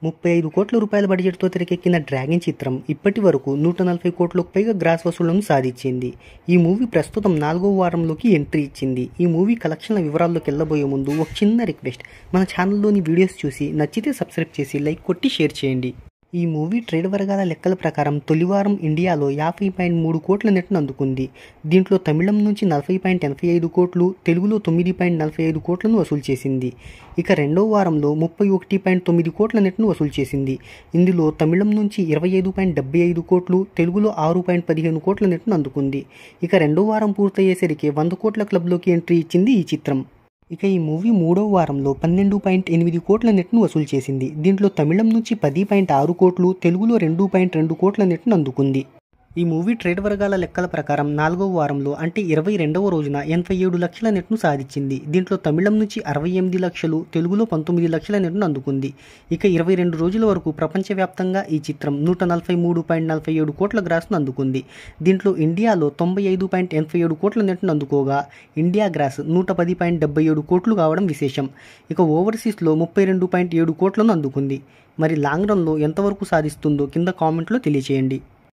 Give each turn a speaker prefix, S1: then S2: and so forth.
S1: 35 కోట్ల రూపాయల బడ్జెట్తో తెరకెక్కిన డ్రాగన్ చిత్రం ఇప్పటి వరకు 140 కోట్లకు పైగా గ్రాస్ వసూళ్లను సాధించింది. ఈ మూవీ ప్రస్తుతం 4వ వారంలోకి ఎంట్రీ ఇచ్చింది. ఈ మూవీ కలెక్షన్ల వివరాల్లోకి వెళ్లబోయే ముందు ఒక చిన్న రిక్వెస్ట్, మన ఛానల్లోని వీడియోస్ చూసి నచ్చితే సబ్స్క్రైబ్ చేసి లైక్ కొట్టి షేర్ చేయండి. ఈ మూవీ ట్రేడ్ వర్గాల లెక్కల ప్రకారం తొలివారం ఇండియాలో 50.3 కోట్ల నెట్ను అందుకుంది. దీంట్లో తమిళం నుంచి 40.85 కోట్లు, తెలుగులో 9.45 కోట్లను వసూలు చేసింది. ఇక రెండో వారంలో 31.9 కోట్ల నెట్ను వసూలు చేసింది. ఇందులో తమిళం నుంచి 25.75 కోట్లు, తెలుగులో 6.15 కోట్ల నెట్ను అందుకుంది. ఇక రెండో వారం పూర్తయ్యేసరికి 100 కోట్ల క్లబ్లోకి ఎంట్రీ ఇచ్చింది ఈ చిత్రం. ఇక ఈ మూవీ మూడో వారంలో 12.8 కోట్ల నెట్ను వసూలు చేసింది. దీంట్లో తమిళం నుంచి 10.6 కోట్లు, తెలుగులో 2.2 కోట్ల నెట్ను అందుకుంది. ఈ మూవీ ట్రేడ్ వర్గాల లెక్కల ప్రకారం 4వ వారంలో అంటే 22వ రోజున 87 లక్షల నెట్ను సాధించింది. దీంట్లో తమిళం నుంచి 68 లక్షలు, తెలుగులో 19 లక్షల నెట్ను అందుకుంది. ఇక 22 రోజుల వరకు ప్రపంచవ్యాప్తంగా ఈ చిత్రం 143.47 కోట్ల గ్రాస్ను అందుకుంది. దీంట్లో ఇండియాలో 95.87 కోట్ల నెట్ను అందుకోగా ఇండియా గ్రాస్ 110.77 కోట్లు కావడం విశేషం. ఇక ఓవర్సీస్లో 32.7 కోట్లను అందుకుంది. మరి లాంగ్ రన్లో ఎంతవరకు సాధిస్తుందో కింద కామెంట్లో తెలియచేయండి.